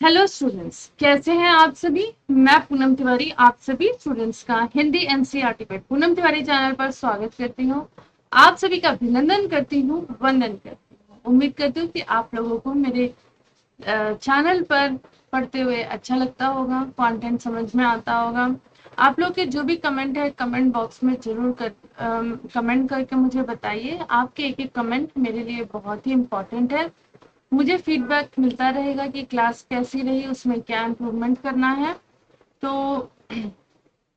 Hello students, कैसे हैं आप सभी। मैं पूनम तिवारी आप सभी स्टूडेंट्स का हिंदी एनसीईआरटी पर पूनम तिवारी चैनल पर स्वागत करती हूँ। आप सभी का अभिनंदन करती हूँ, वंदन करती हूँ। उम्मीद करती हूँ कि आप लोगों को मेरे चैनल पर पढ़ते हुए अच्छा लगता होगा, कंटेंट समझ में आता होगा। आप लोग के जो भी कमेंट है कमेंट बॉक्स में जरूर कमेंट करके मुझे बताइए। आपके एक एक कमेंट मेरे लिए बहुत ही इम्पोर्टेंट है। मुझे फीडबैक मिलता रहेगा कि क्लास कैसी रही, उसमें क्या इम्प्रूवमेंट करना है, तो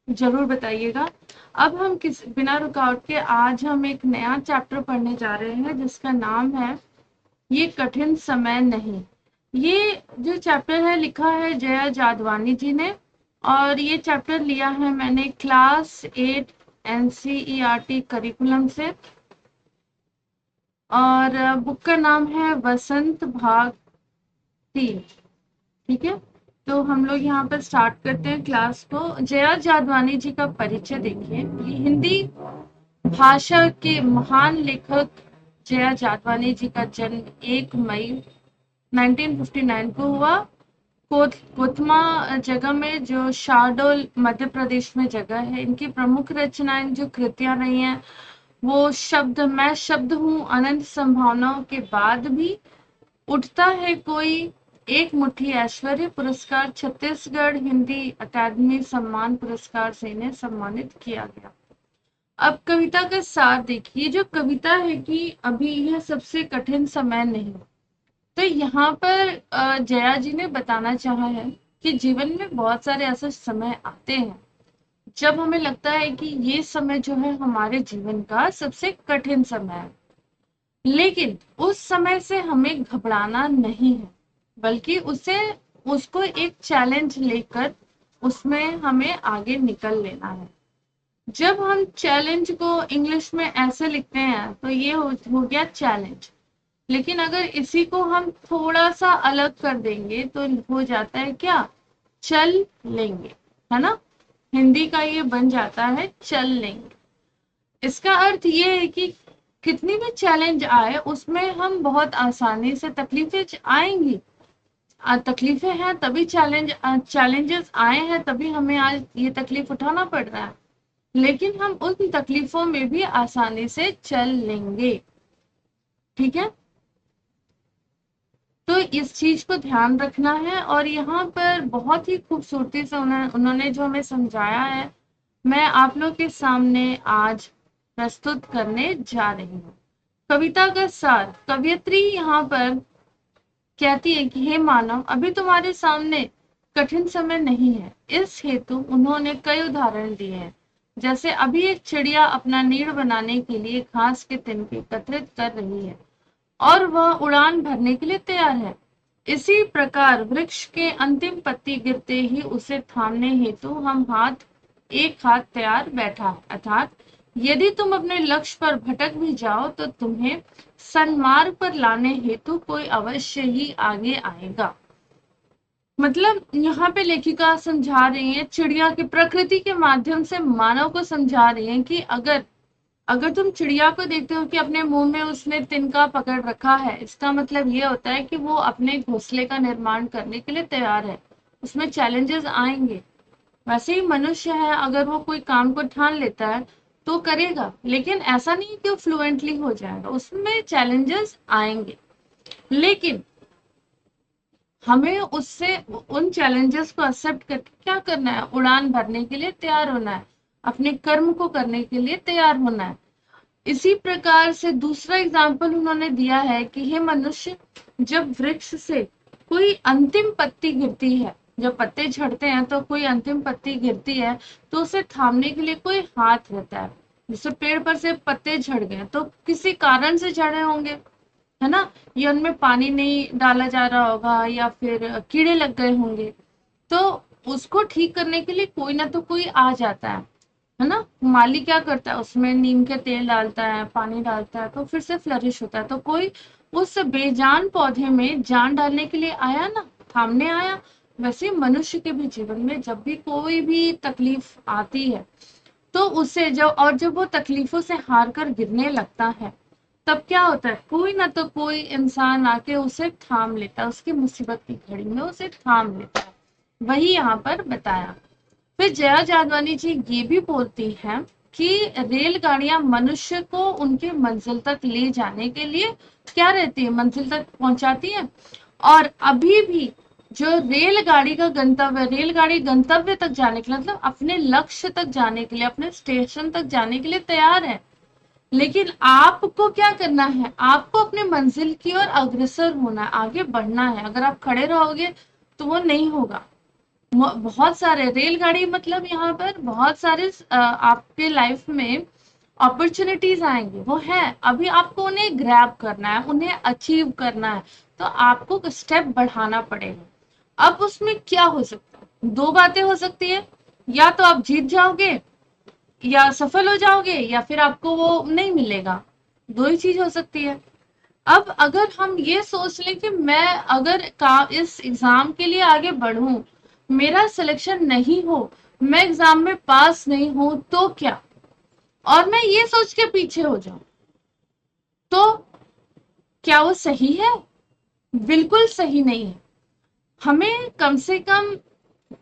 जरूर बताइएगा। अब हम बिना रुकावट के आज हम एक नया चैप्टर पढ़ने जा रहे हैं जिसका नाम है ये कठिन समय नहीं। ये जो चैप्टर है लिखा है जया जादवानी जी ने, और ये चैप्टर लिया है मैंने क्लास 8 एनसीईआरटी करिकुलम से, और बुक का नाम है वसंत भाग 3। ठीक है, तो हम लोग यहाँ पर स्टार्ट करते हैं क्लास को। जया जादवानी जी का परिचय देखिए। ये हिंदी भाषा के महान लेखक जया जादवानी जी का जन्म 1 मई 1959 को हुआ। कोतमा जगह में, जो शाहडोल मध्य प्रदेश में जगह है। इनकी प्रमुख रचनाएं जो कृतियां रही हैं वो मैं शब्द हूँ, अनंत संभावनाओं के बाद भी, उठता है कोई, एक मुट्ठी ऐश्वर्य पुरस्कार, छत्तीसगढ़ हिंदी अकादमी सम्मान पुरस्कार से इन्हें सम्मानित किया गया। अब कविता का सार देखिए। जो कविता है कि अभी यह सबसे कठिन समय नहीं, तो यहाँ पर जया जी ने बताना चाहा है कि जीवन में बहुत सारे ऐसे समय आते हैं जब हमें लगता है कि ये समय जो है हमारे जीवन का सबसे कठिन समय है, लेकिन उस समय से हमें घबराना नहीं है, बल्कि उसको एक चैलेंज लेकर उसमें हमें आगे निकल लेना है। जब हम चैलेंज को इंग्लिश में ऐसे लिखते हैं तो ये हो गया चैलेंज, लेकिन अगर इसी को हम थोड़ा सा अलग कर देंगे तो हो जाता है क्या, चल लेंगे, है ना। हिंदी का ये बन जाता है चल लेंगे। इसका अर्थ ये है कि कितनी भी चैलेंज आए उसमें हम बहुत आसानी से, तकलीफें आएंगी, तकलीफें हैं तभी चैलेंजेस आए हैं, तभी हमें आज ये तकलीफ उठाना पड़ रहा है, लेकिन हम उन तकलीफों में भी आसानी से चल लेंगे। ठीक है, तो इस चीज को ध्यान रखना है। और यहाँ पर बहुत ही खूबसूरती से उन्होंने जो हमें समझाया है, मैं आप लोग के सामने आज प्रस्तुत करने जा रही हूँ। कविता का सार। कवयित्री यहाँ पर कहती है कि हे मानव, अभी तुम्हारे सामने कठिन समय नहीं है। इस हेतु उन्होंने कई उदाहरण दिए हैं। जैसे अभी एक चिड़िया अपना नीड़ बनाने के लिए घास के तिनके एकत्रित कर रही है और वह उड़ान भरने के लिए तैयार है। इसी प्रकार वृक्ष के अंतिम पत्ती गिरते ही उसे थामने हेतु एक हाथ तैयार बैठा है। अर्थात यदि तुम अपने लक्ष्य पर भटक भी जाओ तो तुम्हें सन्मार्ग पर लाने हेतु कोई अवश्य ही आगे आएगा। मतलब यहाँ पे लेखिका समझा रही है, चिड़िया की प्रकृति के माध्यम से मानव को समझा रही है कि अगर अगर तुम चिड़िया को देखते हो कि अपने मुंह में उसने तिनका पकड़ रखा है, इसका मतलब ये होता है कि वो अपने घोंसले का निर्माण करने के लिए तैयार है। उसमें चैलेंजेस आएंगे। वैसे ही मनुष्य है, अगर वो कोई काम को ठान लेता है तो करेगा, लेकिन ऐसा नहीं कि वो फ्लुएंटली हो जाएगा, उसमें चैलेंजेस आएंगे। लेकिन हमें उससे उन चैलेंजेस को एक्सेप्ट करके क्या करना है, उड़ान भरने के लिए तैयार होना है, अपने कर्म को करने के लिए तैयार होना है। इसी प्रकार से दूसरा एग्जाम्पल उन्होंने दिया है कि हे मनुष्य, जब वृक्ष से कोई अंतिम पत्ती गिरती है, जब पत्ते झड़ते हैं तो कोई अंतिम पत्ती गिरती है, तो उसे थामने के लिए कोई हाथ रहता है। जैसे पेड़ पर से पत्ते झड़ गए तो किसी कारण से झड़े होंगे, है ना, या उनमें पानी नहीं डाला जा रहा होगा या फिर कीड़े लग गए होंगे, तो उसको ठीक करने के लिए कोई ना तो कोई आ जाता है ना। माली क्या करता है, उसमें नीम के तेल डालता है, पानी डालता है, तो फिर से फ्लरिश होता है। तो कोई उस बेजान पौधे में जान डालने के लिए आया ना, थामने आया। वैसे मनुष्य के भी जीवन में जब भी कोई भी तकलीफ आती है तो जब वो तकलीफों से हार कर गिरने लगता है, तब क्या होता है, कोई ना तो कोई इंसान आके उसे थाम लेता है, उसकी मुसीबत की घड़ी में उसे थाम लेता है। वही यहाँ पर बताया। फिर जया जादवानी जी ये भी बोलती हैं कि रेलगाड़ियां मनुष्य को उनके मंजिल तक ले जाने के लिए क्या रहती है, मंजिल तक पहुंचाती है। और अभी भी जो रेलगाड़ी का गंतव्य, रेलगाड़ी गंतव्य तक जाने के लिए, मतलब अपने लक्ष्य तक जाने के लिए, अपने स्टेशन तक जाने के लिए तैयार है। लेकिन आपको क्या करना है, आपको अपने मंजिल की ओर अग्रसर होना है, आगे बढ़ना है। अगर आप खड़े रहोगे तो वो नहीं होगा। बहुत सारे रेलगाड़ी, मतलब यहाँ पर बहुत सारे आपके लाइफ में अपॉर्चुनिटीज आएंगे, वो है, अभी आपको उन्हें ग्रैब करना है, उन्हें अचीव करना है, तो आपको स्टेप बढ़ाना पड़ेगा। अब उसमें क्या हो सकता है, दो बातें हो सकती है, या तो आप जीत जाओगे या सफल हो जाओगे, या फिर आपको वो नहीं मिलेगा। दो ही चीज हो सकती है। अब अगर हम ये सोच लें कि मैं अगर इस एग्जाम के लिए आगे बढ़ूं, मेरा सिलेक्शन नहीं हो, मैं एग्जाम में पास नहीं हूं, तो क्या, और मैं ये सोच के पीछे हो जाऊं, तो क्या वो सही है? बिल्कुल सही नहीं है। हमें कम से कम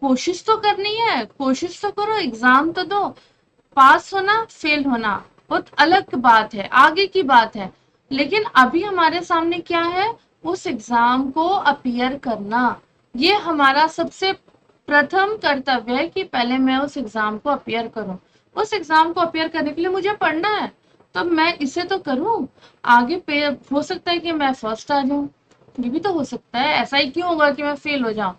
कोशिश तो करनी है, कोशिश तो करो, एग्जाम तो दो। पास होना फेल होना बहुत अलग बात है, आगे की बात है। लेकिन अभी हमारे सामने क्या है, उस एग्जाम को अपीयर करना। ये हमारा सबसे प्रथम कर्तव्य है कि पहले मैं उस एग्जाम को अपीयर करूं। उस एग्जाम को अपीयर करने के लिए मुझे पढ़ना है, तो मैं इसे तो करूं। आगे पे हो सकता है कि मैं फर्स्ट आ जाऊं, ये भी तो हो सकता है। ऐसा ही क्यों होगा कि मैं फेल हो जाऊं?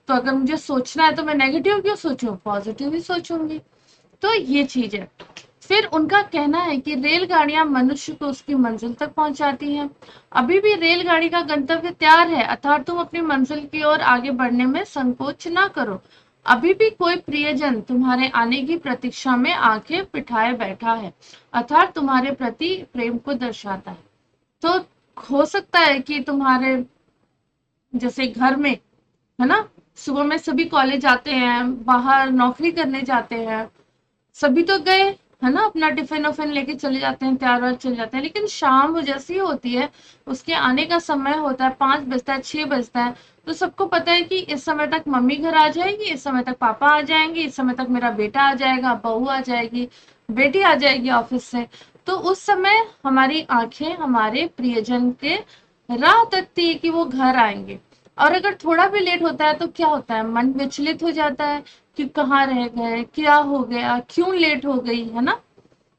तो अगर मुझे सोचना है तो मैं नेगेटिव क्यों सोचूं, पॉजिटिव ही सोचूंगी। तो ये चीज है। फिर उनका कहना है कि रेलगाड़ियां मनुष्य को उसकी मंजिल तक पहुंचाती हैं। अभी भी रेलगाड़ी का गंतव्य तैयार है, अर्थात तुम अपनी मंजिल की ओर आगे बढ़ने में संकोच ना करो। अभी भी कोई प्रियजन तुम्हारे आने की प्रतीक्षा में आंखें पिठाए बैठा है, अर्थात तुम्हारे प्रति प्रेम को दर्शाता है। तो हो सकता है कि तुम्हारे जैसे घर में, है ना, सुबह में सभी कॉलेज आते हैं, बाहर नौकरी करने जाते हैं, सभी तो गए, है ना, अपना टिफिन उफिन लेके चले जाते हैं, तैयार वार चले जाते हैं। लेकिन शाम वो जैसी होती है, उसके आने का समय होता है, 5 बजता है, 6 बजता है, तो सबको पता है कि इस समय तक मम्मी घर आ जाएगी, इस समय तक पापा आ जाएंगे, इस समय तक मेरा बेटा आ जाएगा, बहू आ जाएगी, बेटी आ जाएगी ऑफिस से। तो उस समय हमारी आंखें हमारे प्रियजन के राह तकती है कि वो घर आएंगे। और अगर थोड़ा भी लेट होता है तो क्या होता है, मन विचलित हो जाता है कि कहाँ रह गए, क्या हो गया, क्यों लेट हो गई, है ना।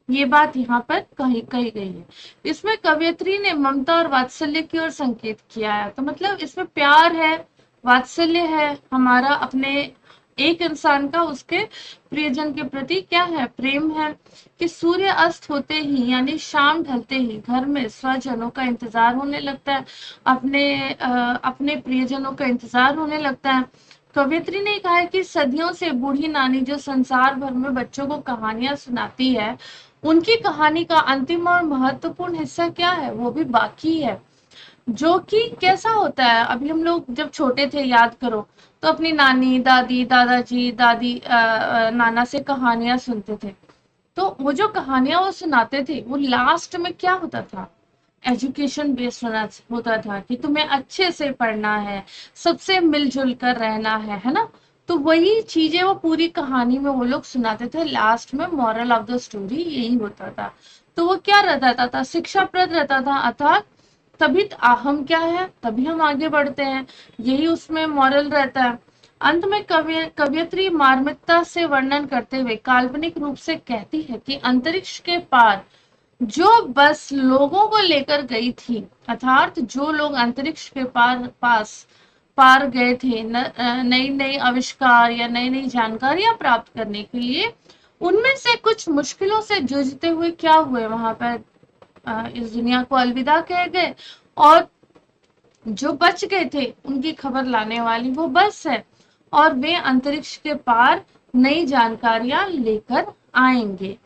ये बात यहाँ पर कही कही गई है। इसमें कवयित्री ने ममता और वात्सल्य की ओर संकेत किया है। तो मतलब इसमें प्यार है, वात्सल्य है हमारा अपने एक इंसान का, उसके प्रियजन के प्रति क्या है, प्रेम है। कि सूर्य अस्त होते ही यानी शाम ढलते ही घर में स्वजनों का इंतजार होने लगता है, अपने प्रियजनों का इंतजार होने लगता है। कवियत्री ने कहा है कि सदियों से बूढ़ी नानी जो संसार भर में बच्चों को कहानियां सुनाती है, उनकी कहानी का अंतिम और महत्वपूर्ण हिस्सा क्या है, वो भी बाकी है। जो कि कैसा होता है, अभी हम लोग जब छोटे थे, याद करो, तो अपनी नानी, दादी, दादाजी, दादी, नाना से कहानियां सुनते थे। तो वो जो कहानियां वो सुनाते थे, वो लास्ट में क्या होता था, एजुकेशन बेस्ड होता था कि तुम्हें अच्छे से पढ़ना है, सबसे मिलजुल कर रहना है ना। तो वही चीजें वो पूरी कहानी में वो लोग सुनाते थे, लास्ट में मॉरल ऑफ द स्टोरी यही होता था। तो वो क्या रहता था, शिक्षाप्रद रहता था, अर्थात तभी हम क्या है, तभी हम आगे बढ़ते हैं, यही उसमें मॉरल रहता है। अंत में कवियत्री मार्मिकता से वर्णन करते हुए काल्पनिक रूप से कहती है कि अंतरिक्ष के पार जो बस लोगों को लेकर गई थी, अर्थात जो लोग अंतरिक्ष के पार गए थे नई नई आविष्कार या नई नई जानकारियां प्राप्त करने के लिए, उनमें से कुछ मुश्किलों से जूझते हुए क्या हुए, वहां पर इस दुनिया को अलविदा कह गए, और जो बच गए थे उनकी खबर लाने वाली वो बस है, और वे अंतरिक्ष के पार नई जानकारियां लेकर आएंगे।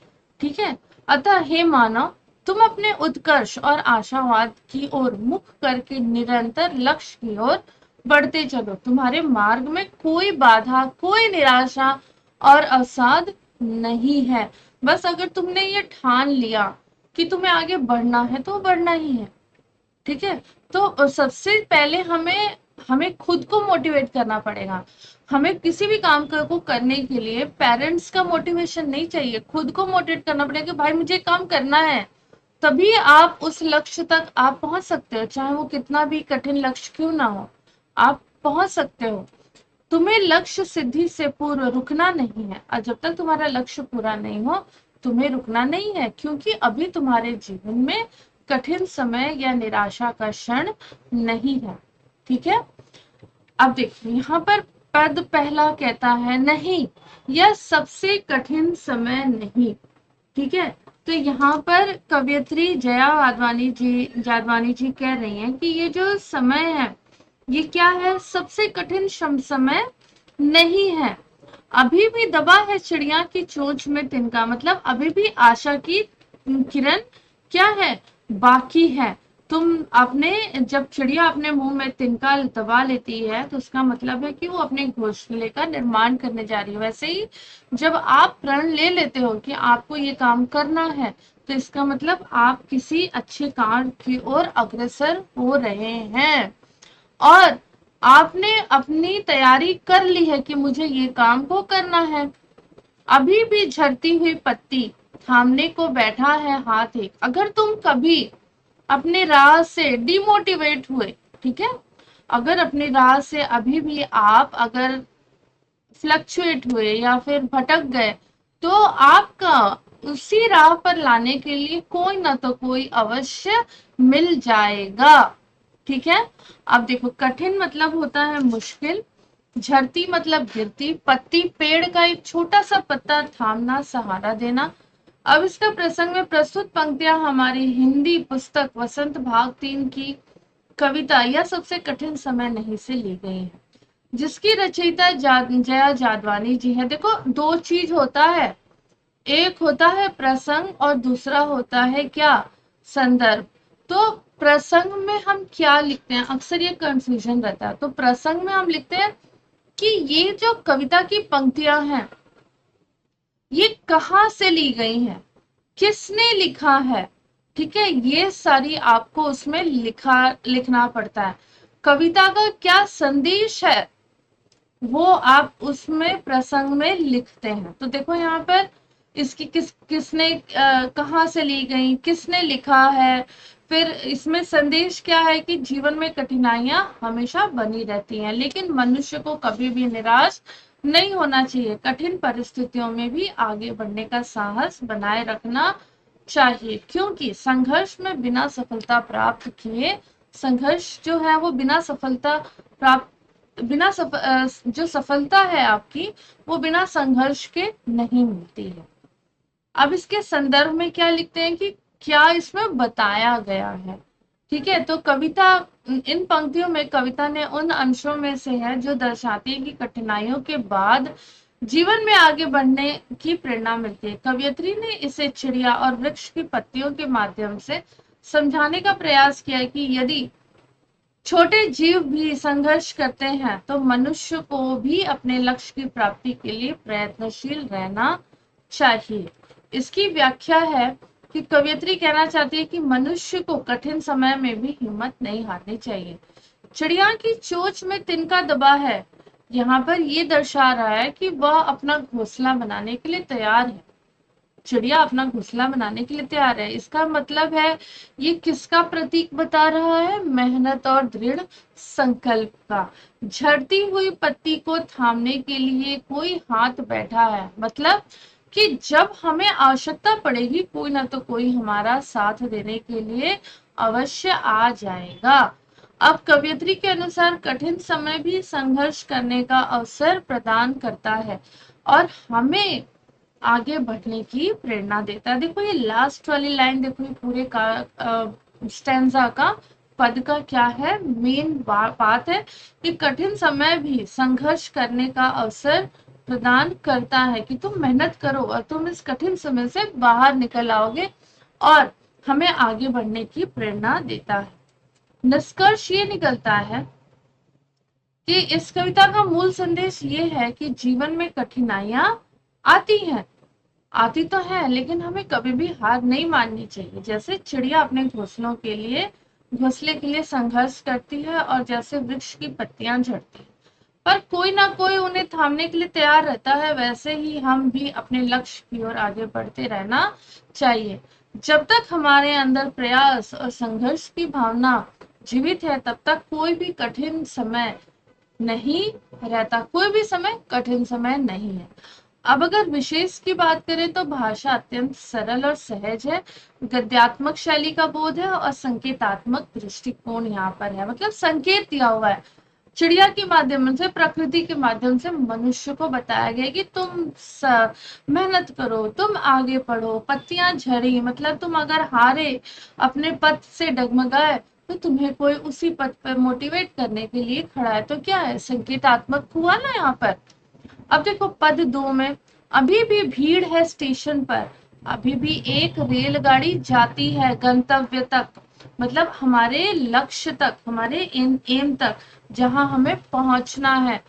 ठीक है। अतः हे मानव, तुम अपने उत्कर्ष और आशावाद की ओर मुख करके निरंतर लक्ष्य की ओर बढ़ते चलो। तुम्हारे मार्ग में कोई बाधा, कोई निराशा और अवसाद नहीं है। बस अगर तुमने ये ठान लिया कि तुम्हें आगे बढ़ना है तो बढ़ना ही है। ठीक है, तो सबसे पहले हमें हमें खुद को मोटिवेट करना पड़ेगा। हमें किसी भी काम को करने के लिए पेरेंट्स का मोटिवेशन नहीं चाहिए, खुद को मोटिवेट करना पड़ेगा कि भाई मुझे काम करना है। तभी आप उस लक्ष्य तक आप पहुंच सकते हो, चाहे वो कितना भी कठिन लक्ष्य क्यों ना हो, आप पहुंच सकते हो। तुम्हें लक्ष्य सिद्धि से पूर्व रुकना नहीं है, और जब तक तुम्हारा लक्ष्य पूरा नहीं हो तुम्हें रुकना नहीं है, क्योंकि अभी तुम्हारे जीवन में कठिन समय या निराशा का क्षण नहीं है। ठीक है, अब देखिए यहाँ पर पद पहला कहता है नहीं, यह सबसे कठिन समय नहीं। ठीक है, तो यहाँ पर कवयित्री जया जादवानी जी कह रही हैं कि ये जो समय है ये क्या है, सबसे कठिन समय नहीं है। अभी भी दबा है चिड़िया की चोंच में तिनका, मतलब अभी भी आशा की किरण क्या है, बाकी है। तुम अपने जब चिड़िया अपने मुंह में तिनका दबा लेती है तो उसका मतलब है कि वो अपने घोंसले का निर्माण करने जा रही है। वैसे ही जब आप प्रण ले लेते हो कि आपको ये काम करना है तो इसका मतलब आप किसी अच्छे काम की ओर अग्रसर हो रहे हैं, और आपने अपनी तैयारी कर ली है कि मुझे ये काम को करना है। अभी भी झड़ती हुई पत्ती थामने को बैठा है हाथ एक। अगर तुम कभी अपने राह से डिमोटिवेट हुए, ठीक है, अगर अपनी राह से अभी भी आप अगर फ्लक्चुएट हुए या फिर भटक गए, तो आपका उसी राह पर लाने के लिए कोई ना तो कोई अवश्य मिल जाएगा। ठीक है, अब देखो कठिन मतलब होता है मुश्किल, झड़ती मतलब गिरती, पत्ती पेड़ का एक छोटा सा पत्ता थामना, सहारा देना। अब इसका प्रसंग में प्रस्तुत पंक्तियां हमारी हिंदी पुस्तक वसंत भाग 3 की कविता यह सबसे कठिन समय नहीं से ली गई है, जिसकी रचयिता जया जादवानी जी है। देखो दो चीज होता है, एक होता है प्रसंग और दूसरा होता है क्या, संदर्भ। तो प्रसंग में हम क्या लिखते हैं, अक्सर ये कंफ्यूजन रहता है। तो प्रसंग में हम लिखते हैं कि ये जो कविता की पंक्तियां हैं ये कहाँ से ली गई हैं, किसने लिखा है। ठीक है, ये सारी आपको उसमें लिखना पड़ता है। कविता का क्या संदेश है वो आप उसमें प्रसंग में लिखते हैं। तो देखो यहाँ पर इसकी किसने कहाँ से ली गई, किसने लिखा है, फिर इसमें संदेश क्या है कि जीवन में कठिनाइयां हमेशा बनी रहती हैं, लेकिन मनुष्य को कभी भी निराश नहीं होना चाहिए। कठिन परिस्थितियों में भी आगे बढ़ने का साहस बनाए रखना चाहिए, क्योंकि संघर्ष में बिना सफलता प्राप्त किए, संघर्ष जो है वो बिना सफलता प्राप्त जो सफलता है आपकी वो बिना संघर्ष के नहीं मिलती है। अब इसके संदर्भ में क्या लिखते हैं कि क्या इसमें बताया गया है। ठीक है, तो कविता इन पंक्तियों में कविता ने उन अंशों में से है जो दर्शाती है कि कठिनाइयों के बाद जीवन में आगे बढ़ने की प्रेरणा मिलती है। कवयित्री ने इसे चिड़िया और वृक्ष की पत्तियों के माध्यम से समझाने का प्रयास किया है कि यदि छोटे जीव भी संघर्ष करते हैं तो मनुष्य को भी अपने लक्ष्य की प्राप्ति के लिए प्रयत्नशील रहना चाहिए। इसकी व्याख्या है कि कवयित्री कहना चाहती है कि मनुष्य को कठिन समय में भी हिम्मत नहीं हारनी चाहिए। चिड़िया की चोंच में तिनका दबा है, यहाँ पर ये दर्शा रहा है कि वह अपना घोंसला बनाने के लिए तैयार है। चिड़िया अपना घोंसला बनाने के लिए तैयार है, इसका मतलब है ये किसका प्रतीक बता रहा है, मेहनत और दृढ़ संकल्प का। झड़ती हुई पत्ती को थामने के लिए कोई हाथ बैठा है, मतलब कि जब हमें आवश्यकता पड़ेगी कोई ना तो कोई हमारा साथ देने के लिए अवश्य आ जाएगा। अब कवयित्री के अनुसार कठिन समय भी संघर्ष करने का अवसर प्रदान करता है और हमें आगे बढ़ने की प्रेरणा देता है। देखो ये लास्ट वाली लाइन देखो, ये पूरे का स्टैंजा का पद का क्या है, मेन बात है कि कठिन समय भी संघर्ष करने का अवसर प्रदान करता है, कि तुम मेहनत करो और तुम इस कठिन समय से बाहर निकल आओगे और हमें आगे बढ़ने की प्रेरणा देता है। निष्कर्ष ये निकलता है कि इस कविता का मूल संदेश ये है कि जीवन में कठिनाइयां आती हैं, आती तो है, लेकिन हमें कभी भी हार नहीं माननी चाहिए। जैसे चिड़िया अपने घोंसले के लिए संघर्ष करती है, और जैसे वृक्ष की पत्तियां झड़ती है पर कोई ना कोई उन्हें थामने के लिए तैयार रहता है, वैसे ही हम भी अपने लक्ष्य की ओर आगे बढ़ते रहना चाहिए। जब तक हमारे अंदर प्रयास और संघर्ष की भावना जीवित है, तब तक कोई भी कठिन समय नहीं रहता, कोई भी समय कठिन समय नहीं है। अब अगर विशेष की बात करें तो भाषा अत्यंत सरल और सहज है, गद्यात्मक शैली का बोध है और संकेतात्मक दृष्टिकोण यहाँ पर है। मतलब संकेत दिया हुआ है, चिड़िया के माध्यम से, प्रकृति के माध्यम से मनुष्य को बताया गया कि तुम मेहनत करो, तुम आगे बढ़ो। पत्तियां झड़ी मतलब तुम अगर हारे, अपने पथ से डगमगाए, तो तुम्हें कोई उसी पथ पर मोटिवेट करने के लिए खड़ा है। तो क्या है, संकेतात्मक हुआ ना यहाँ पर। अब देखो पद 2 में, अभी भी भीड़ है स्टेशन पर, अभी भी एक रेलगाड़ी जाती है गंतव्य तक, मतलब हमारे लक्ष्य तक, हमारे एम तक, जहां हमें पहुंचना है,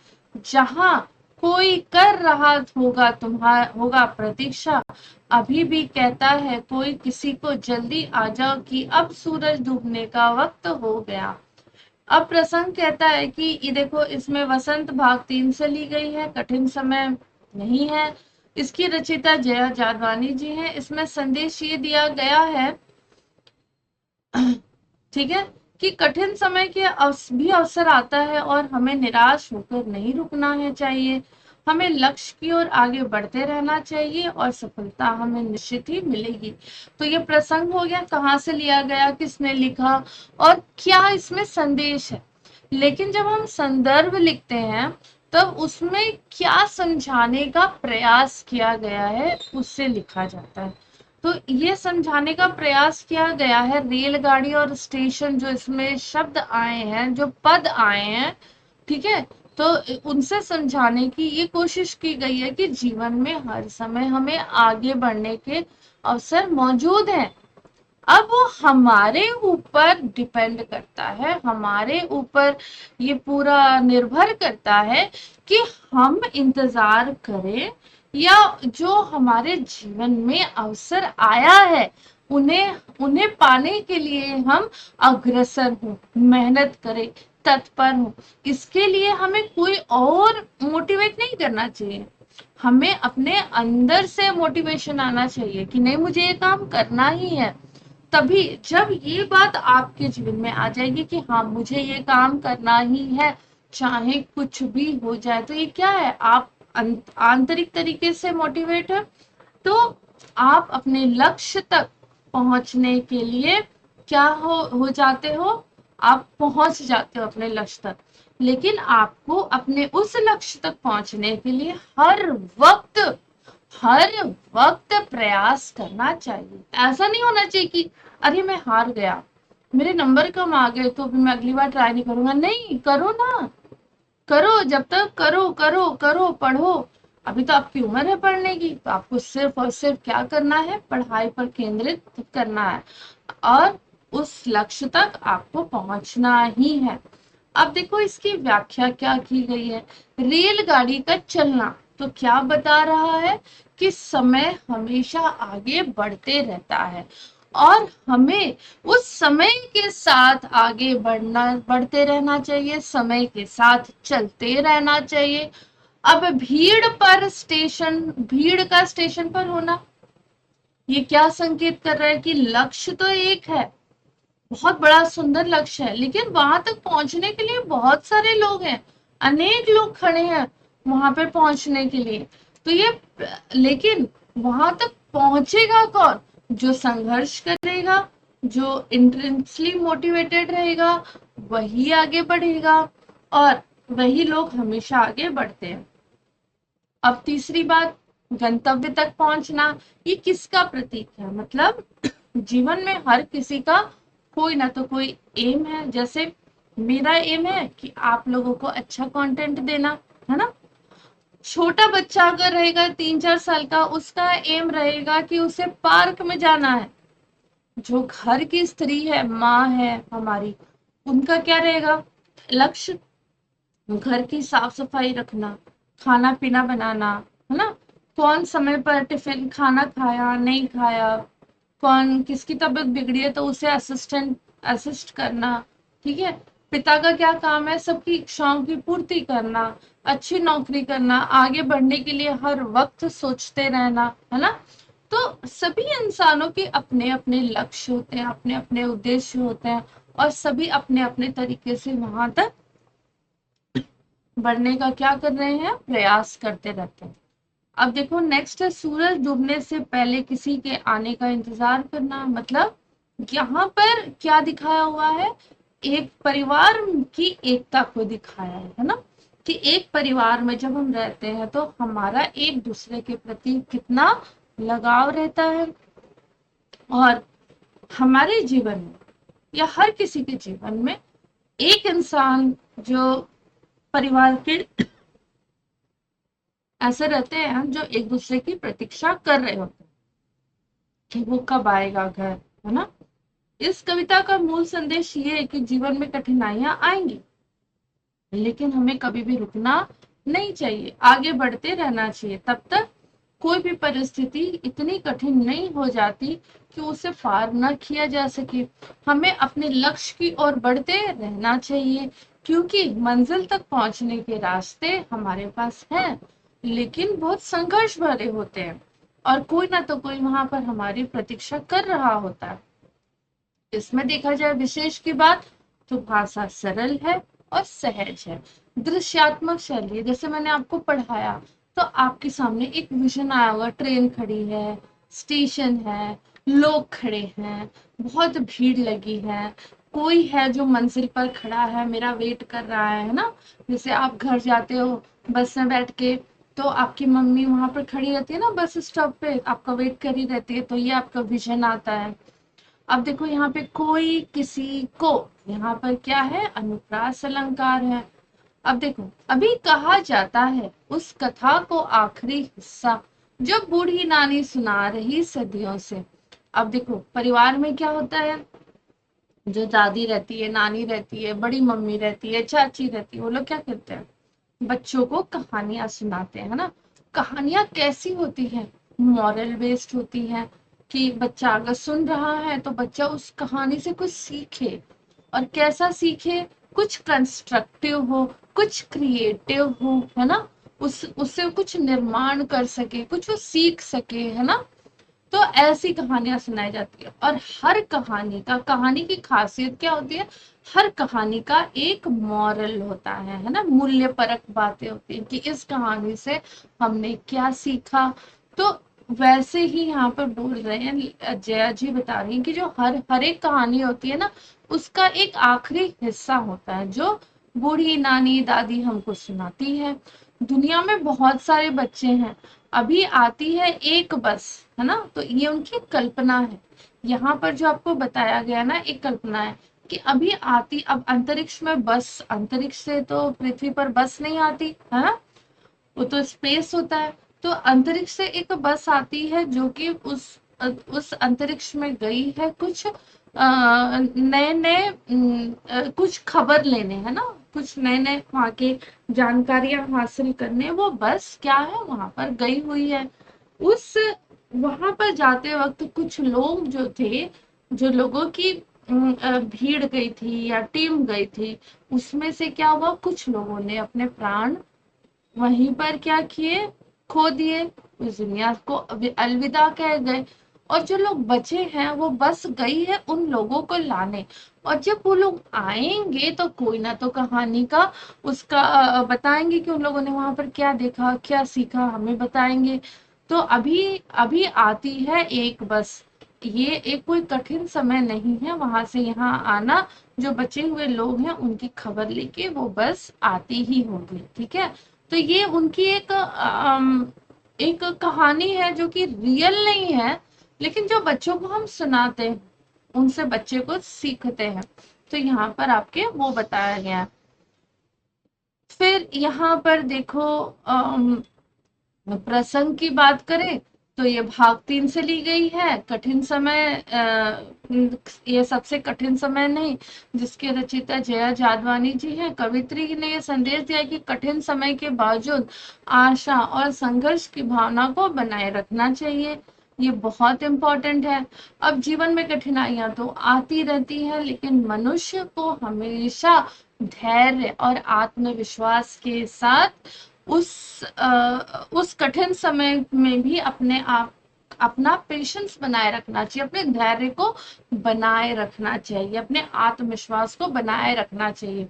जहां कोई कर रहा होगा प्रतीक्षा, अभी भी कहता है कोई किसी को, जल्दी आ जाओ कि अब सूरज डूबने का वक्त हो गया। अब प्रसंग कहता है कि ये देखो, इसमें वसंत भाग 3 से ली गई है, कठिन समय नहीं है। इसकी रचयिता जया जादवानी जी हैं। इसमें संदेश ये दिया गया है, ठीक है, कि कठिन समय के भी अवसर आता है और हमें निराश होकर नहीं रुकना है चाहिए। हमें लक्ष्य की ओर आगे बढ़ते रहना चाहिए और सफलता हमें निश्चित ही मिलेगी। तो ये प्रसंग हो गया, कहाँ से लिया गया, किसने लिखा और क्या इसमें संदेश है। लेकिन जब हम संदर्भ लिखते हैं, तब उसमें क्या समझाने का प्रयास किया गया है, उससे लिखा जाता है। तो ये समझाने का प्रयास किया गया है, रेलगाड़ी और स्टेशन जो इसमें शब्द आए हैं, जो पद आए हैं, ठीक है, तो उनसे समझाने की ये कोशिश की गई है कि जीवन में हर समय हमें आगे बढ़ने के अवसर मौजूद हैं। अब वो हमारे ऊपर डिपेंड करता है, हमारे ऊपर ये पूरा निर्भर करता है कि हम इंतजार करें, या जो हमारे जीवन में अवसर आया है उन्हें उन्हें पाने के लिए हम अग्रसर हों, मेहनत करें, तत्पर हों। इसके लिए हमें कोई और मोटिवेट नहीं करना चाहिए, हमें अपने अंदर से मोटिवेशन आना चाहिए कि नहीं, मुझे ये काम करना ही है। तभी जब ये बात आपके जीवन में आ जाएगी कि हाँ, मुझे ये काम करना ही है, चाहे कुछ भी हो जाए, तो ये क्या है, आप आंतरिक तरीके से मोटिवेट है, तो आप अपने लक्ष्य तक पहुंचने के लिए क्या हो जाते हो, आप पहुंच जाते हो अपने लक्ष्य तक। लेकिन आपको अपने उस लक्ष्य तक पहुंचने के लिए हर वक्त प्रयास करना चाहिए। ऐसा नहीं होना चाहिए कि अरे मैं हार गया, मेरे नंबर कम आ गए, तो मैं अगली बार ट्राई नहीं करूंगा। नहीं, करो ना, करो, जब तक करो करो करो, पढ़ो। अभी तो आपकी उम्र है पढ़ने की, तो आपको सिर्फ और सिर्फ क्या करना है, पढ़ाई पर केंद्रित करना है और उस लक्ष्य तक आपको पहुंचना ही है। अब देखो इसकी व्याख्या क्या की गई है, रेलगाड़ी का चलना तो क्या बता रहा है कि समय हमेशा आगे बढ़ते रहता है और हमें उस समय के साथ आगे बढ़ते रहना चाहिए, समय के साथ चलते रहना चाहिए। अब भीड़ का स्टेशन पर होना, ये क्या संकेत कर रहा है कि लक्ष्य तो एक है, बहुत बड़ा सुंदर लक्ष्य है, लेकिन वहां तक पहुंचने के लिए बहुत सारे लोग हैं, अनेक लोग खड़े हैं वहां पे पहुंचने के लिए। तो ये, लेकिन वहां तक पहुंचेगा कौन, जो संघर्ष करेगा, जो इंटेंसली मोटिवेटेड रहेगा, वही आगे बढ़ेगा और वही लोग हमेशा आगे बढ़ते हैं। अब तीसरी बात, गंतव्य तक पहुंचना, ये किसका प्रतीक है, मतलब जीवन में हर किसी का कोई ना तो कोई एम है। जैसे मेरा एम है कि आप लोगों को अच्छा कंटेंट देना, है ना। छोटा बच्चा अगर रहेगा 3-4 साल का, उसका एम रहेगा कि उसे पार्क में जाना है। जो घर की स्त्री है, माँ है हमारी, उनका क्या रहेगा लक्ष्य, घर की साफ सफाई रखना, खाना पीना बनाना, है ना, कौन समय पर टिफिन खाना खाया नहीं खाया, कौन किसकी तबीयत बिगड़ी है तो उसे असिस्ट करना, ठीक है। पिता का क्या काम है, सबकी इच्छाओं की पूर्ति करना, अच्छी नौकरी करना, आगे बढ़ने के लिए हर वक्त सोचते रहना, है ना। तो सभी इंसानों के अपने अपने लक्ष्य होते हैं, अपने अपने उद्देश्य होते हैं, और सभी अपने अपने तरीके से वहां तक बढ़ने का क्या कर रहे हैं, प्रयास करते रहते हैं। अब देखो नेक्स्ट है, सूरज डूबने से पहले किसी के आने का इंतजार करना। मतलब यहाँ पर क्या दिखाया हुआ है, एक परिवार की एकता को दिखाया है ना, कि एक परिवार में जब हम रहते हैं तो हमारा एक दूसरे के प्रति कितना लगाव रहता है। और हमारे जीवन में या हर किसी के जीवन में एक इंसान जो परिवार के ऐसे रहते हैं जो एक दूसरे की प्रतीक्षा कर रहे होते हैं कि वो कब आएगा घर, है ना। इस कविता का मूल संदेश ये है कि जीवन में कठिनाइयां आएंगी, लेकिन हमें कभी भी रुकना नहीं चाहिए, आगे बढ़ते रहना चाहिए। तब तक कोई भी परिस्थिति इतनी कठिन नहीं हो जाती कि उसे पार न किया जा सके। हमें अपने लक्ष्य की ओर बढ़ते रहना चाहिए, क्योंकि मंजिल तक पहुंचने के रास्ते हमारे पास हैं, लेकिन बहुत संघर्ष भरे होते हैं, और कोई ना तो कोई वहां पर हमारी प्रतीक्षा कर रहा होता है। इसमें देखा जाए विशेष की बात, तो भाषा सरल है और सहज है। दृश्यात्मक शैली, जैसे मैंने आपको पढ़ाया तो आपके सामने एक विजन आया होगा, ट्रेन खड़ी है, स्टेशन है, लोग खड़े हैं, बहुत भीड़ लगी है, कोई है जो मंजिल पर खड़ा है, मेरा वेट कर रहा है ना। जैसे आप घर जाते हो बस में बैठ के, तो आपकी मम्मी वहां पर खड़ी रहती है ना बस स्टॉप पे, आपका वेट कर ही रहती है, तो ये आपका विजन आता है। अब देखो यहाँ पे कोई किसी को, यहाँ पर क्या है, अनुप्रास अलंकार है। अब देखो, अभी कहा जाता है उस कथा को आखिरी हिस्सा, जो बूढ़ी नानी सुना रही सदियों से। अब देखो परिवार में क्या होता है, जो दादी रहती है, नानी रहती है, बड़ी मम्मी रहती है, चाची रहती है, वो लोग क्या करते हैं, बच्चों को कहानियां सुनाते हैं, है ना। कहानियां कैसी होती हैं, मॉरल बेस्ड होती हैं, कि बच्चा अगर सुन रहा है तो बच्चा उस कहानी से कुछ सीखे, और कैसा सीखे, कुछ कंस्ट्रक्टिव हो, कुछ क्रिएटिव हो, है ना। उससे कुछ निर्माण कर सके, कुछ वो सीख सके, है ना। तो ऐसी कहानियां सुनाई जाती है, और हर कहानी की खासियत क्या होती है, हर कहानी का एक मॉरल होता है ना, मूल्य परक बातें होती हैं कि इस कहानी से हमने क्या सीखा। तो वैसे ही यहाँ पर बोल रहे हैं, जया जी बता रही हैं कि जो हर एक कहानी होती है ना, उसका एक आखिरी हिस्सा होता है जो बूढ़ी नानी दादी हमको सुनाती है। दुनिया में बहुत सारे बच्चे हैं, अभी आती है एक बस, है ना, तो ये उनकी कल्पना है। यहाँ पर जो आपको बताया गया ना, एक कल्पना है कि अभी आती, अब अंतरिक्ष में बस, अंतरिक्ष से तो पृथ्वी पर बस नहीं आती है ना, वो तो स्पेस होता है। तो अंतरिक्ष से एक बस आती है जो कि उस अंतरिक्ष में गई है कुछ नए नए कुछ खबर लेने, है ना, कुछ नए नए वहाँ के जानकारियां हासिल करने, वो बस क्या है वहां पर गई हुई है। उस वहां पर जाते वक्त कुछ लोग जो थे, जो लोगों की भीड़ गई थी या टीम गई थी, उसमें से क्या हुआ, कुछ लोगों ने अपने प्राण वहीं पर क्या किए, खो दिए, उस दुनिया को अलविदा कह गए। और जो लोग बचे हैं वो बस गई है उन लोगों को लाने, और जब वो लोग आएंगे तो कोई ना तो कहानी का उसका बताएंगे कि उन लोगों ने वहां पर क्या देखा, क्या सीखा, हमें बताएंगे। तो अभी अभी आती है एक बस, ये एक कोई कठिन समय नहीं है वहां से यहाँ आना, जो बचे हुए लोग हैं उनकी खबर लेके वो बस आती ही होगी, ठीक है। तो ये उनकी एक कहानी है जो कि रियल नहीं है, लेकिन जो बच्चों को हम सुनाते हैं उनसे बच्चे को सीखते हैं। तो यहाँ पर आपके वो बताया गया है। फिर यहाँ पर देखो प्रसंग की बात करें तो ये भाग 3 से ली गई है। कठिन समय, ये सबसे कठिन समय नहीं, जिसके रचयिता जया जादवानी जी हैं। कवित्री ने ये संदेश दिया कि कठिन समय के बावजूद आशा और संघर्ष की भावना को बनाए रखना चाहिए। ये बहुत इम्पोर्टेंट है। अब जीवन में कठिनाइयां तो आती रहती है, लेकिन मनुष्य को हमेशा धैर्य और आत्मविश्वास के साथ उस कठिन समय में भी अपना पेशेंस बनाए रखना चाहिए, अपने धैर्य को बनाए रखना चाहिए, अपने आत्मविश्वास को बनाए रखना चाहिए,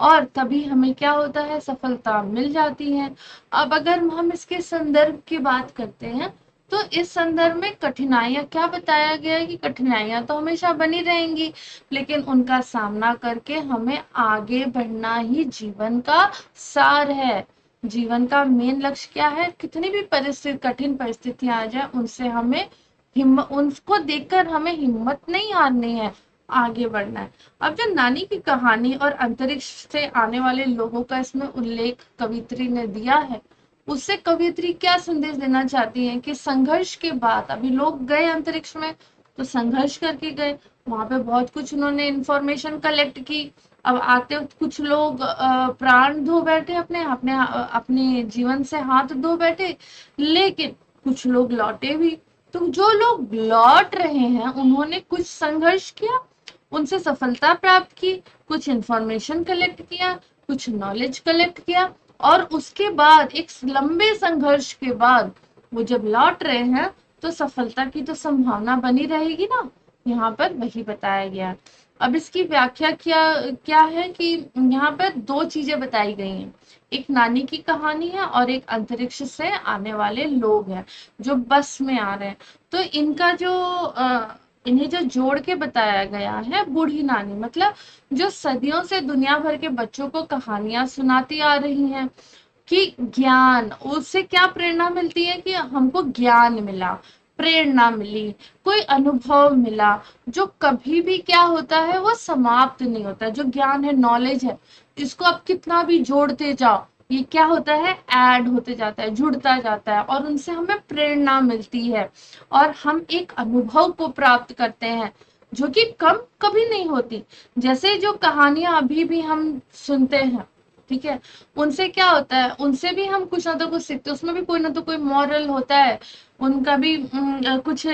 और तभी हमें क्या होता है, सफलता मिल जाती है। अब अगर हम इसके संदर्भ की बात करते हैं, तो इस संदर्भ में कठिनाइयां क्या बताया गया है कि कठिनाइयां तो हमेशा बनी रहेंगी, लेकिन उनका सामना करके हमें आगे बढ़ना ही जीवन का सार है। जीवन का मेन लक्ष्य क्या है, कितनी भी कठिन परिस्थितियां आ जाए, उनको देखकर हमें हिम्मत नहीं हारनी है, आगे बढ़ना है। अब जो नानी की कहानी और अंतरिक्ष से आने वाले लोगों का इसमें उल्लेख कवित्री ने दिया है, उससे कवित्री क्या संदेश देना चाहती हैं कि संघर्ष के बाद, अभी लोग गए अंतरिक्ष में तो संघर्ष करके गए, वहां पे बहुत कुछ उन्होंने इंफॉर्मेशन कलेक्ट की। अब आते वक्त कुछ लोग प्राण धो बैठे, अपने अपने अपने जीवन से हाथ धो बैठे, लेकिन कुछ लोग लौटे भी। तो जो लोग लौट रहे हैं उन्होंने कुछ संघर्ष किया, उनसे सफलता प्राप्त की, कुछ इंफॉर्मेशन कलेक्ट किया, कुछ नॉलेज कलेक्ट किया, और उसके बाद एक लंबे संघर्ष के बाद वो जब लौट रहे हैं तो सफलता की तो संभावना बनी रहेगी ना, यहाँ पर वही बताया गया। अब इसकी व्याख्या क्या क्या है कि यहाँ पर दो चीजें बताई गई हैं, एक नानी की कहानी है और एक अंतरिक्ष से आने वाले लोग हैं जो बस में आ रहे हैं। तो इन्हें जो जोड़ के बताया गया है, बूढ़ी नानी मतलब जो सदियों से दुनिया भर के बच्चों को कहानियां सुनाती आ रही हैं कि ज्ञान, उससे क्या प्रेरणा मिलती है कि हमको ज्ञान मिला, प्रेरणा मिली, कोई अनुभव मिला, जो कभी भी क्या होता है वो समाप्त नहीं होता। जो ज्ञान है, नॉलेज है, इसको आप कितना भी जोड़ते जाओ, ये क्या होता है, ऐड होते जाता है, जुड़ता जाता है, और उनसे हमें प्रेरणा मिलती है और हम एक अनुभव को प्राप्त करते हैं जो कि कम कभी नहीं होती। जैसे जो कहानियां अभी भी हम सुनते हैं, ठीक है, उनसे क्या होता है, उनसे भी हम कुछ ना तो कुछ सीखते हैं, उसमें भी कोई ना तो कोई मॉरल होता है, उनका भी कुछ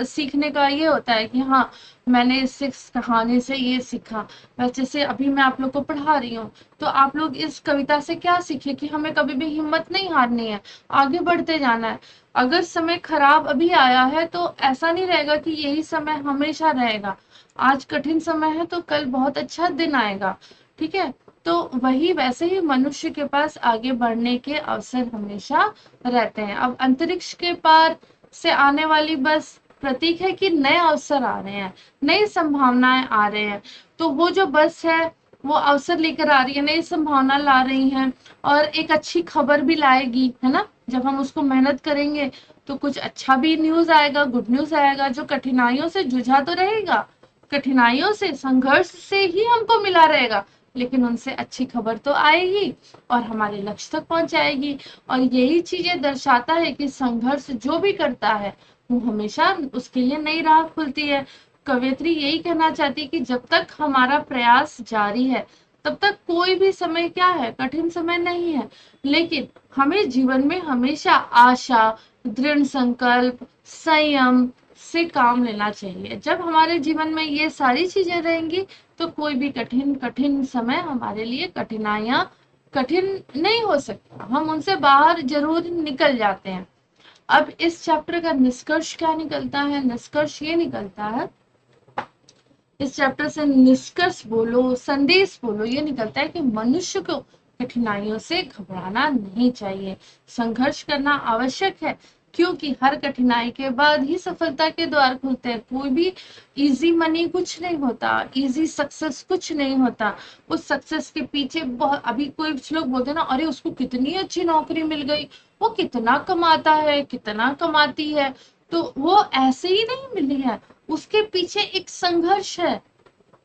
सीखने का ये होता है कि हाँ, मैंने इस कहानी से ये सीखा। वैसे जैसे अभी मैं आप लोग को पढ़ा रही हूँ, तो आप लोग इस कविता से क्या सीखे कि हमें कभी भी हिम्मत नहीं हारनी है, आगे बढ़ते जाना है। अगर समय खराब अभी आया है तो ऐसा नहीं रहेगा कि यही समय हमेशा रहेगा, आज कठिन समय है तो कल बहुत अच्छा दिन आएगा, ठीक है। तो वही वैसे ही मनुष्य के पास आगे बढ़ने के अवसर हमेशा रहते हैं। अब अंतरिक्ष के पार से आने वाली बस प्रतीक है कि नए अवसर आ रहे हैं, नई संभावनाएं आ रहे हैं। तो वो जो बस है वो अवसर लेकर आ रही है, नई संभावना ला रही है, और एक अच्छी खबर भी लाएगी, है ना। जब हम उसको मेहनत करेंगे तो कुछ अच्छा भी न्यूज आएगा, गुड न्यूज आएगा। जो कठिनाइयों से जुझा तो रहेगा, कठिनाइयों से, संघर्ष से ही हमको मिला रहेगा, लेकिन उनसे अच्छी खबर तो आएगी और हमारे लक्ष्य तक पहुंचाएगी। और यही चीजें दर्शाता है कि संघर्ष जो भी करता है वो हमेशा उसके लिए नई राह खुलती है। कवयित्री यही कहना चाहती है कि जब तक हमारा प्रयास जारी है तब तक कोई भी समय क्या है, कठिन समय नहीं है। लेकिन हमें जीवन में हमेशा आशा, दृढ़ संकल्प, संयम से काम लेना चाहिए। जब हमारे जीवन में ये सारी चीजें रहेंगी तो कोई भी कठिन कठिन समय हमारे लिए, कठिनाइयां कठिन नहीं हो सकता, हम उनसे बाहर जरूर निकल जाते हैं। अब इस चैप्टर का निष्कर्ष क्या निकलता है, निष्कर्ष ये निकलता है, इस चैप्टर से निष्कर्ष बोलो, संदेश बोलो, ये निकलता है कि मनुष्य को कठिनाइयों से घबराना नहीं चाहिए, संघर्ष करना आवश्यक है, क्योंकि हर कठिनाई के बाद ही सफलता के द्वार खुलते हैं। कोई भी इजी मनी कुछ नहीं होता, इजी सक्सेस कुछ नहीं होता। उस सक्सेस के पीछे बहुत, अभी कोई लोग बोलते हैं ना, अरे उसको कितनी अच्छी नौकरी मिल गई, वो कितना कमाता है, कितना कमाती है, तो वो ऐसे ही नहीं मिली है, उसके पीछे एक संघर्ष है,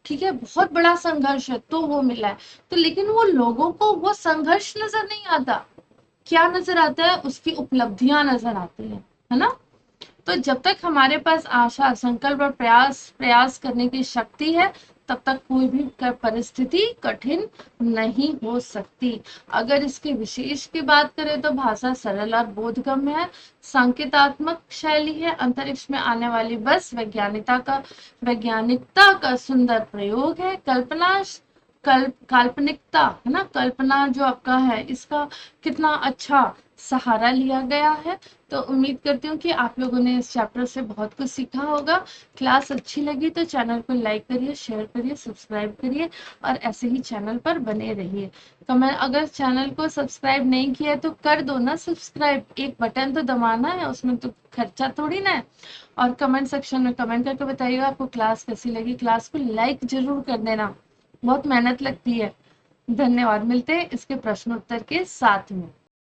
ठीक है, बहुत बड़ा संघर्ष है तो वो मिला है। तो लेकिन वो लोगों को वो संघर्ष नजर नहीं आता, क्या नजर आता है, उसकी उपलब्धियां नजर आती है ना। तो जब तक हमारे पास आशा, संकल्प और प्रयास करने की शक्ति है, तब तक कोई भी परिस्थिति कठिन नहीं हो सकती। अगर इसके विशेष की बात करें तो भाषा सरल और बोधगम्य है, सांकेतात्मक शैली है, अंतरिक्ष में आने वाली बस वैज्ञानिकता का सुंदर प्रयोग है, काल्पनिकता है ना, कल्पना जो आपका है इसका कितना अच्छा सहारा लिया गया है। तो उम्मीद करती हूँ कि आप लोगों ने इस चैप्टर से बहुत कुछ सीखा होगा। क्लास अच्छी लगी तो चैनल को लाइक करिए, शेयर करिए, सब्सक्राइब करिए और ऐसे ही चैनल पर बने रहिए। कमेंट, अगर चैनल को सब्सक्राइब नहीं किया तो कर दो ना सब्सक्राइब, एक बटन तो दबाना है, उसमें तो खर्चा थोड़ी ना है। और कमेंट सेक्शन में कमेंट करके बताइएगा आपको क्लास कैसी लगी। क्लास को लाइक जरूर कर देना, बहुत मेहनत लगती है। धन्यवाद। मिलते हैं इसके प्रश्न उत्तर के साथ में।